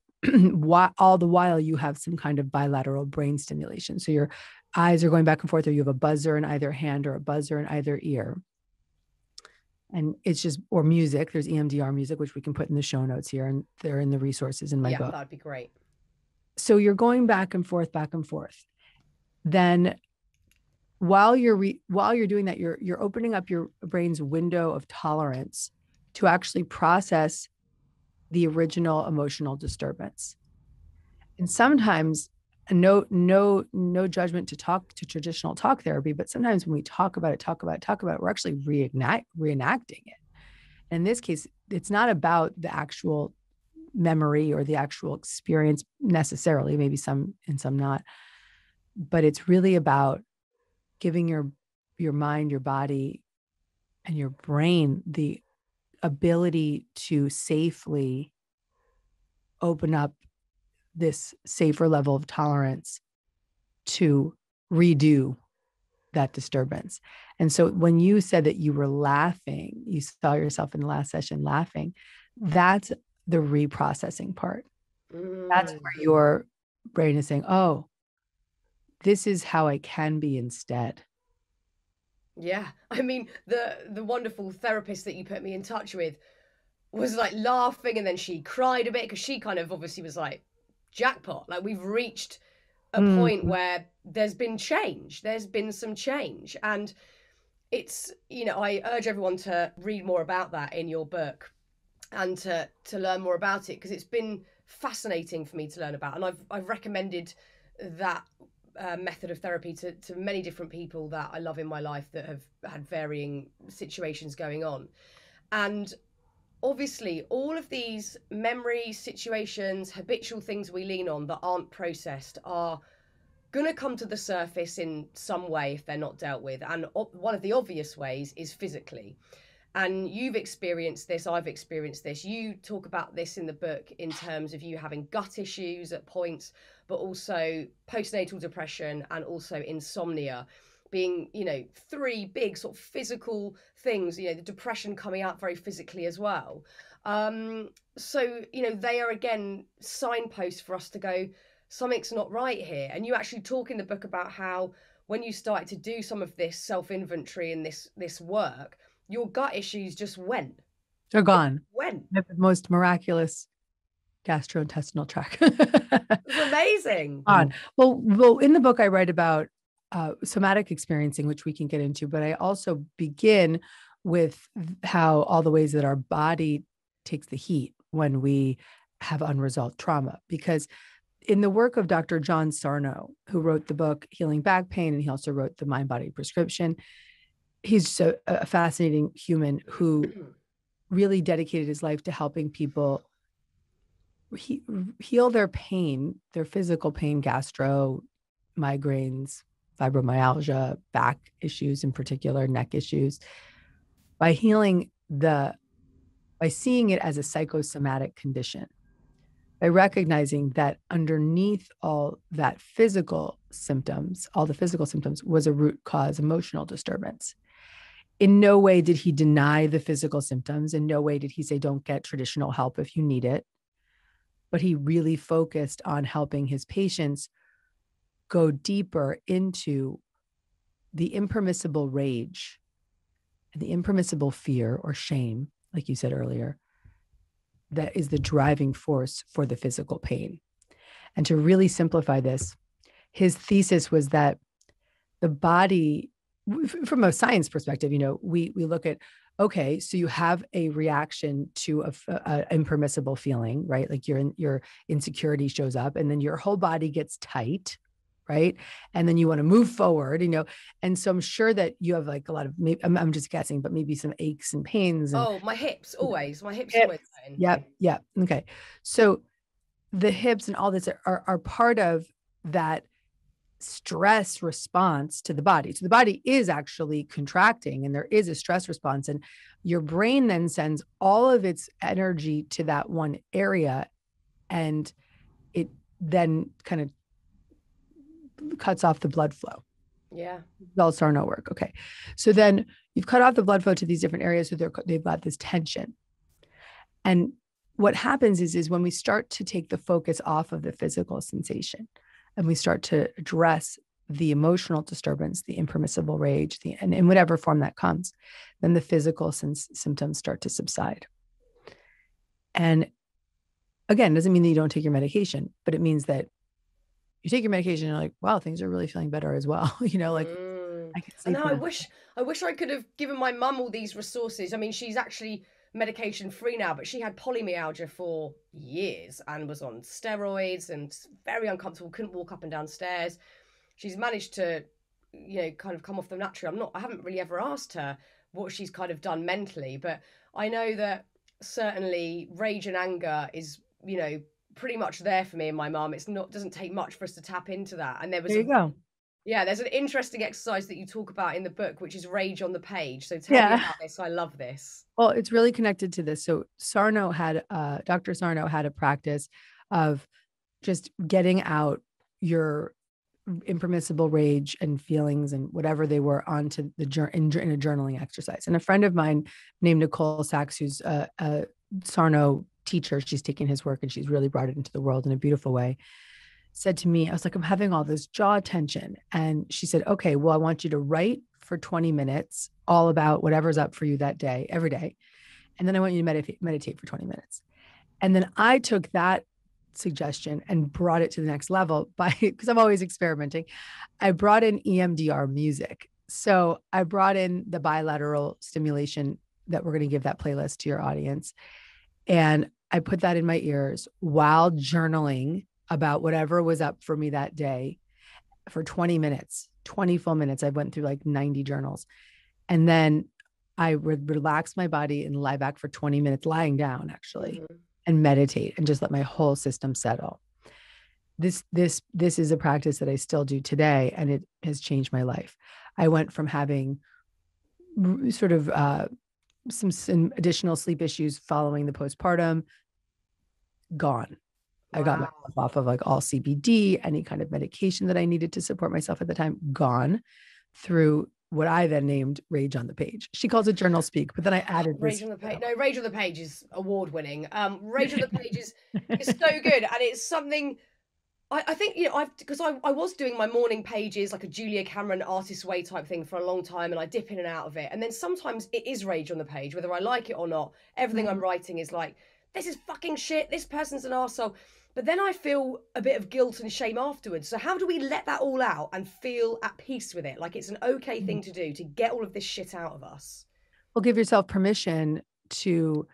all the while you have some kind of bilateral brain stimulation. So your eyes are going back and forth, or you have a buzzer in either hand or a buzzer in either ear. And it's just, or music, there's EMDR music, which we can put in the show notes here, and they're in the resources in my book. Yeah, that'd be great. So you're going back and forth. Then while you're doing that, you're opening up your brain's window of tolerance to actually process the original emotional disturbance. And sometimes, no judgment to traditional talk therapy, but sometimes when we talk about it, we're actually reenacting it. In this case, it's not about the actual memory or the actual experience necessarily, maybe some and some not, but it's really about giving your mind, your body, and your brain the ability to safely open up this safer level of tolerance to redo that disturbance. And so when you said that you were laughing, you saw yourself in the last session laughing, that's the reprocessing part. That's where your brain is saying, oh, this is how I can be instead. Yeah. I mean, the wonderful therapist that you put me in touch with was like laughing, and then she cried a bit because she kind of obviously was like, jackpot. Like, we've reached a point where there's been change. There's been some change. And it's, I urge everyone to read more about that in your book and to learn more about it, because it's been fascinating for me to learn about. And I've recommended that method of therapy to many different people that I love in my life that have had varying situations going on. And obviously, all of these memory situations, habitual things we lean on that aren't processed are going to come to the surface in some way if they're not dealt with. And one of the obvious ways is physically. And you've experienced this, I've experienced this. You talk about this in the book in terms of you having gut issues at points, but also postnatal depression and also insomnia being, three big sort of physical things, the depression coming out very physically as well. So, they are, again, signposts for us to go, something's not right here. And you actually talk in the book about how when you started to do some of this self-inventory and this work, your gut issues just went. They're gone. When? The most miraculous gastrointestinal tract. It's amazing. Well, in the book, I write about somatic experiencing, which we can get into, but I also begin with how all the ways that our body takes the heat when we have unresolved trauma. Because in the work of Dr. John Sarno, who wrote the book Healing Back Pain, and he also wrote The Mind-Body Prescription, he's a fascinating human who really dedicated his life to helping people heal their pain, their physical pain, gastro, migraines, fibromyalgia, back issues in particular, neck issues, by seeing it as a psychosomatic condition, by recognizing that underneath all the physical symptoms was a root cause emotional disturbance. In no way did he deny the physical symptoms. In no way did he say, don't get traditional help if you need it. But he really focused on helping his patients go deeper into the impermissible rage and the impermissible fear or shame, like you said earlier, that is the driving force for the physical pain. And to really simplify this, his thesis was that the body, from a science perspective, we look at, okay, so you have a reaction to a impermissible feeling, right? Like your insecurity shows up, and then your whole body gets tight, right? And then you want to move forward, and so I'm sure that you have like a lot of, I'm just guessing, but maybe some aches and pains. And, my hips always. My hips always. Yeah. Okay. So the hips and all this are part of that stress response to the body. So the body is actually contracting, and there is a stress response, and your brain then sends all of its energy to that one area, and it then kind of cuts off the blood flow. Yeah. All Sarno work. Okay. So then you've cut off the blood flow to these different areas. So they've got this tension. And what happens is when we start to take the focus off of the physical sensation and we start to address the emotional disturbance, the impermissible rage, and in whatever form that comes, then the physical symptoms start to subside. And again, doesn't mean that you don't take your medication, but it means that you take your medication and you're like, wow, things are really feeling better as well. I can sleep. And I wish I could have given my mum all these resources. I mean, she's actually medication free now, but she had polymyalgia for years and was on steroids and very uncomfortable, couldn't walk up and down stairs. She's managed to, kind of come off them naturally. I haven't really ever asked her what she's kind of done mentally, but I know that certainly rage and anger is, pretty much there for me and my mum. Doesn't take much for us to tap into that. And there you go. Yeah, there's an interesting exercise that you talk about in the book, which is rage on the page. So tell me about this. I love this. Well, it's really connected to this. So Dr. Sarno had a practice of just getting out your impermissible rage and feelings and whatever they were onto in a journaling exercise. And a friend of mine named Nicole Sachs, who's a Sarno teacher, she's taken his work and she's really brought it into the world in a beautiful way, said to me, I was like, I'm having all this jaw tension. And she said, okay, well, I want you to write for 20 minutes, all about whatever's up for you that day, every day. And then I want you to meditate for 20 minutes. And then I took that suggestion and brought it to the next level because I'm always experimenting. I brought in EMDR music. So I brought in the bilateral stimulation that we're going to give that playlist to your audience. And I put that in my ears while journaling about whatever was up for me that day for 20 minutes, 20 full minutes. I went through like 90 journals. And then I would relax my body and lie back for 20 minutes, lying down actually, and meditate and just let my whole system settle. This is a practice that I still do today, and it has changed my life. I went from having sort of some additional sleep issues following the postpartum, gone. Wow. I got myself off of like all CBD, any kind of medication that I needed to support myself at the time, gone, through what I then named Rage on the Page. She calls it journal speak, but then I added Rage on the Page. No, Rage on the Page is award winning. Rage on the Page is so good, and it's something I think, because I was doing my morning pages, like a Julia Cameron Artist's Way type thing for a long time, and I dip in and out of it. And then sometimes it is rage on the page, whether I like it or not. Everything I'm writing is like, this is fucking shit. This person's an arsehole. But then I feel a bit of guilt and shame afterwards. So how do we let that all out and feel at peace with it? Like it's an okay thing to do, to get all of this shit out of us. Well, give yourself permission to,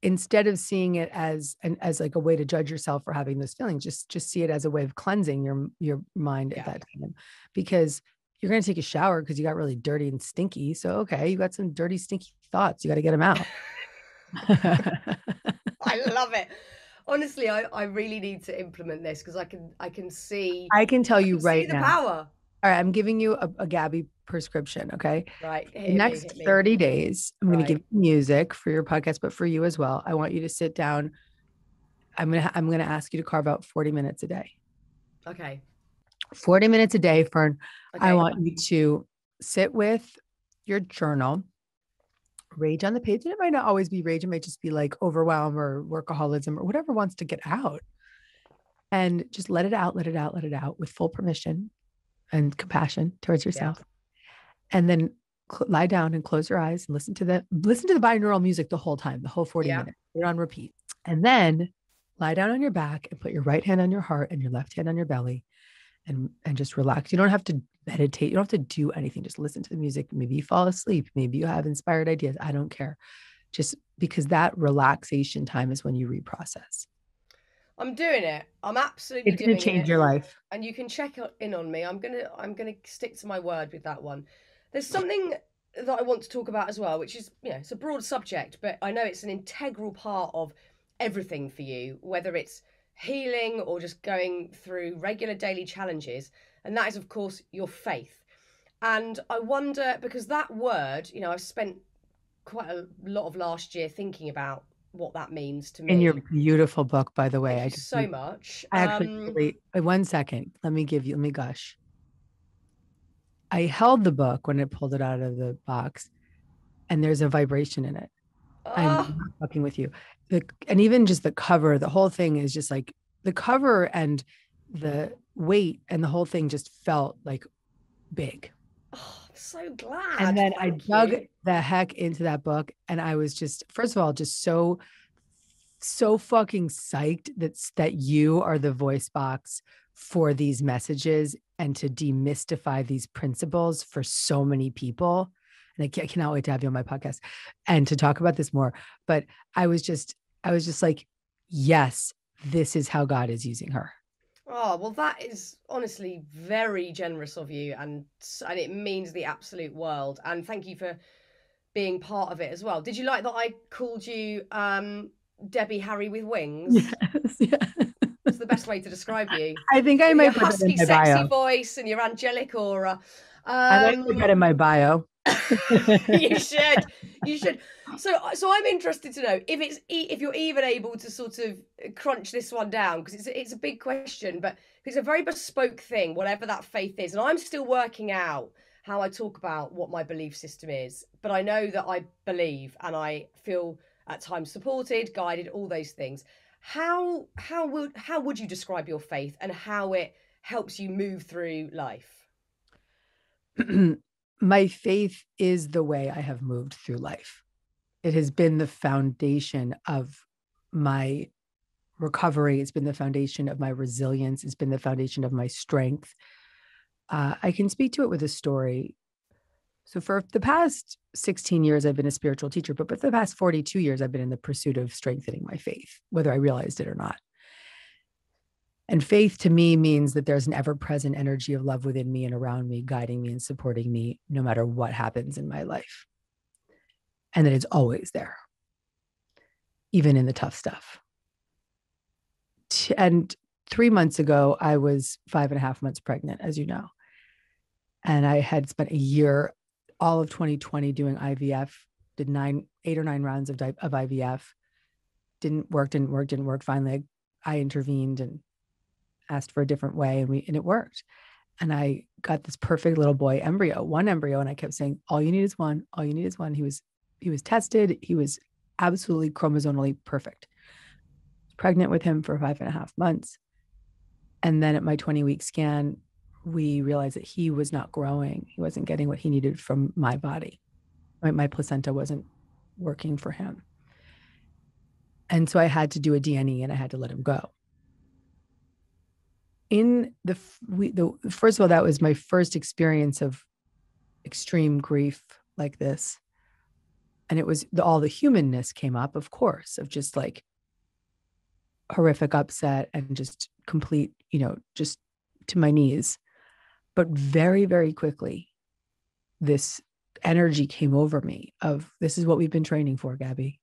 instead of seeing it as like a way to judge yourself for having those feelings, just see it as a way of cleansing your mind at that time, because you're going to take a shower because you got really dirty and stinky. So, okay, you got some dirty, stinky thoughts. You got to get them out. I love it. Honestly, I really need to implement this because I can see. I can tell you right now. The power. All right, I'm giving you a Gabby prescription, okay? Right. The next 30 days, I'm going to give you music for your podcast, but for you as well. I want you to sit down. I'm going to ask you to carve out 40 minutes a day. Okay. 40 minutes a day, Fearne. Okay. I want you to sit with your journal, rage on the page. And it might not always be rage. It might just be like overwhelm or workaholism or whatever wants to get out. And just let it out with full permission and compassion towards yourself. Yeah. And then lie down and close your eyes and listen to the binaural music the whole time, the whole 40 minutes. You're on repeat. And then lie down on your back and put your right hand on your heart and your left hand on your belly and just relax. You don't have to meditate. You don't have to do anything. Just listen to the music. Maybe you fall asleep. Maybe you have inspired ideas. I don't care. Just because that relaxation time is when you reprocess. I'm doing it. I'm absolutely doing it. It's going to change your life. And you can check in on me. I'm gonna stick to my word with that one. There's something that I want to talk about as well, which is, it's a broad subject, but I know it's an integral part of everything for you, whether it's healing or just going through regular daily challenges. And that is, of course, your faith. And I wonder, because that word, I've spent quite a lot of last year thinking about what that means to In your me. beautiful book, by the way. Thank you so much. I actually really, 1 second. Let me gush. I held the book when I pulled it out of the box, and there's a vibration in it. I'm not fucking with you. And even just the cover, the whole thing is just like the cover and the weight and the whole thing just felt like big. Oh, I'm so glad. And then I Thank dug you. the heck into that book, and I was just, first of all, just so fucking psyched that you are the voice box for these messages and to demystify these principles for so many people. And I cannot wait to have you on my podcast and to talk about this more. But I was just like, yes, this is how God is using her. Oh, well, that is honestly very generous of you, and it means the absolute world. And thank you for being part of it as well. Did you like that I called you Debbie Harry with wings? Yes, yeah. It's the best way to describe you. I think I might Your put that in husky, my sexy bio. voice and your angelic aura. I might put that in my bio. You should. You should. So I'm interested to know if you're even able to sort of crunch this one down, because it's a big question, but it's a very bespoke thing, whatever that faith is. And I'm still working out how I talk about what my belief system is, but I know that I believe and I feel at times supported, guided, all those things. How would you describe your faith and how it helps you move through life? My faith is the way I have moved through life. It has been the foundation of my recovery. It's been the foundation of my resilience. It's been the foundation of my strength. I can speak to it with a story. So for the past 16 years, I've been a spiritual teacher, but for the past 42 years, I've been in the pursuit of strengthening my faith, whether I realized it or not. And faith to me means that there's an ever-present energy of love within me and around me, guiding me and supporting me no matter what happens in my life. And that it's always there, even in the tough stuff. And 3 months ago, I was 5.5 months pregnant, as you know. And I had spent a year, all of 2020, doing IVF, did 8 or 9 rounds of IVF. Didn't work. Finally, I intervened and asked for a different way, and it worked. And I got this perfect little boy embryo, one embryo. And I kept saying, all you need is one. All you need is one. He was tested. He was absolutely chromosomally perfect. Pregnant with him for 5.5 months. And then at my 20-week scan, we realized that he was not growing. He wasn't getting what he needed from my body. My placenta wasn't working for him. And so I had to do a D&E and I had to let him go. First of all, that was my first experience of extreme grief like this. And it was all the humanness came up, of course, of just like horrific upset and just complete, just to my knees. But very, very quickly, this energy came over me of, this is what we've been training for, Gabby.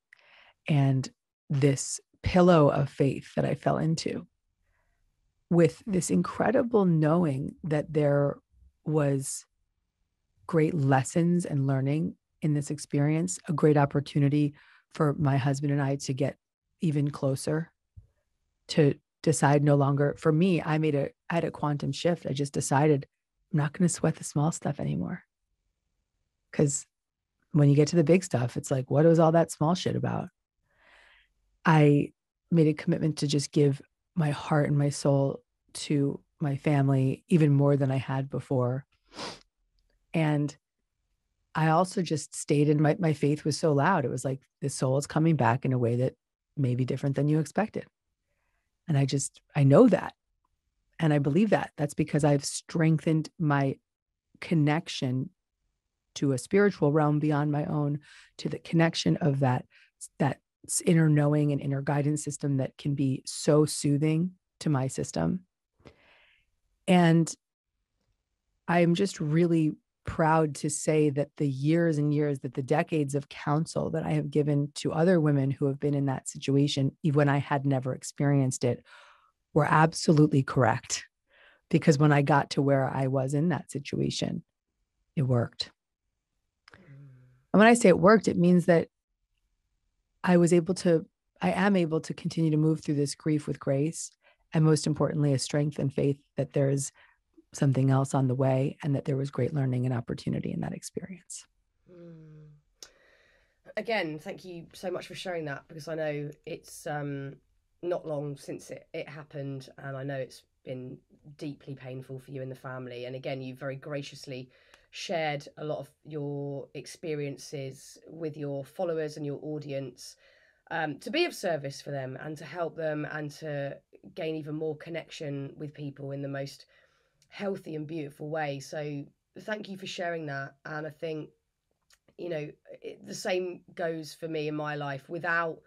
And this pillow of faith that I fell into, with this incredible knowing that there was great lessons and learning in this experience, a great opportunity for my husband and I to get even closer, to decide no longer. For me, I had a quantum shift. I just decided I'm not going to sweat the small stuff anymore. Because when you get to the big stuff, it's like, what was all that small shit about? I made a commitment to just give my heart and my soul to my family even more than I had before. And I also just stayed in my faith was so loud. It was like, the soul is coming back in a way that may be different than you expected. And I know that. And I believe that. That's because I've strengthened my connection to a spiritual realm beyond my own, to the connection of that inner knowing and inner guidance system that can be so soothing to my system. And I am just really proud to say that the years and years, that the decades of counsel that I have given to other women who have been in that situation, even when I had never experienced it, were absolutely correct. Because when I got to where I was in that situation, it worked. And when I say it worked, it means that I was able to I am able to continue to move through this grief with grace, and most importantly, a strength and faith that there's something else on the way, and that there was great learning and opportunity in that experience. Again, thank you so much for sharing that, because I know it's not long since it happened, and I know it's been deeply painful for you and the family. And again, you very graciously shared a lot of your experiences with your followers and your audience, to be of service for them and to help them and to gain even more connection with people in the most healthy and beautiful way. So thank you for sharing that. And I think, the same goes for me in my life. Without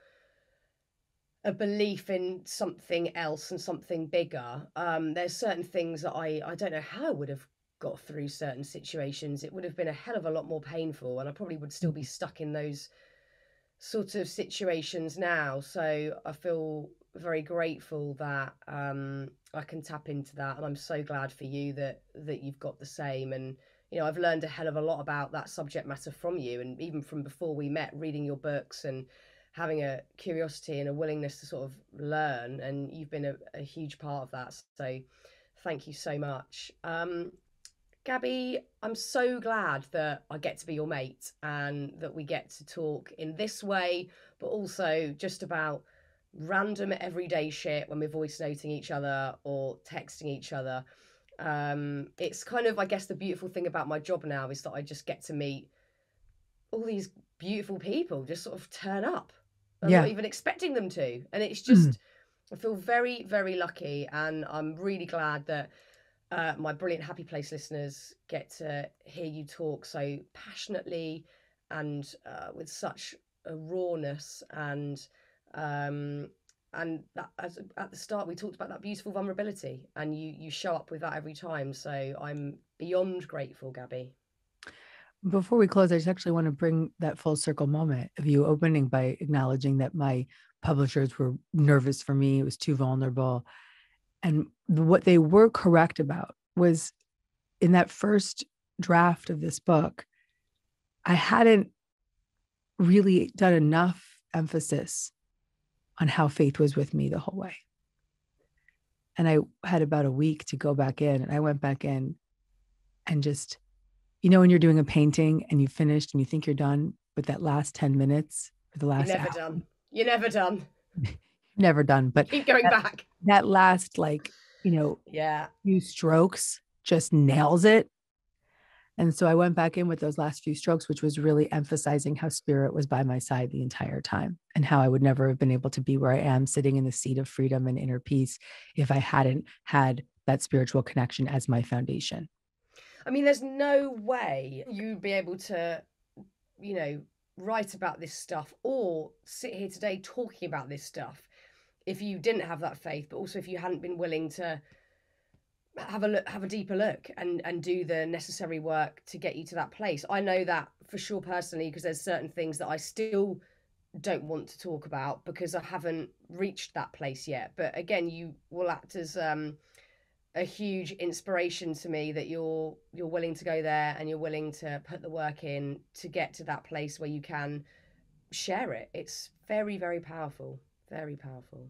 a belief in something else and something bigger, there's certain things that I don't know how I would have got through certain situations. It would have been a hell of a lot more painful, and I probably would still be stuck in those sort of situations now. So I feel very grateful that I can tap into that, and I'm so glad for you that you've got the same. And I've learned a hell of a lot about that subject matter from you, and even from before we met, reading your books and having a curiosity and a willingness to sort of learn, and you've been a huge part of that. So thank you so much. Gabby, I'm so glad that I get to be your mate and that we get to talk in this way, but also just about random everyday shit when we're voice noting each other or texting each other. It's kind of, I guess, the beautiful thing about my job now is that I just get to meet all these beautiful people just sort of turn up. I'm not even expecting them to. And it's just, I feel very, very lucky. And I'm really glad that my brilliant Happy Place listeners get to hear you talk so passionately and with such a rawness. And that, as at the start, we talked about that beautiful vulnerability, and you show up with that every time. So I'm beyond grateful, Gabby. Before we close, I just actually want to bring that full circle moment of you opening by acknowledging that my publishers were nervous for me. It was too vulnerable. And what they were correct about was, in that first draft of this book, I hadn't really done enough emphasis on how faith was with me the whole way. And I had about a week to go back in, and I went back in and just, when you're doing a painting and you finished and you think you're done, but that last 10 minutes or the last You're never hour, done. You're never done. Never done. But keep going back. That last, few strokes just nails it. And so I went back in with those last few strokes, which was really emphasizing how spirit was by my side the entire time, and how I would never have been able to be where I am, sitting in the seat of freedom and inner peace, if I hadn't had that spiritual connection as my foundation. I mean, there's no way you'd be able to, write about this stuff or sit here today talking about this stuff if you didn't have that faith, but also if you hadn't been willing to have a deeper look and do the necessary work to get you to that place. I know that for sure personally, because there's certain things that I still don't want to talk about because I haven't reached that place yet. But again, you will act as a huge inspiration to me that you're willing to go there and you're willing to put the work in to get to that place where you can share it. It's very, very powerful. Very powerful.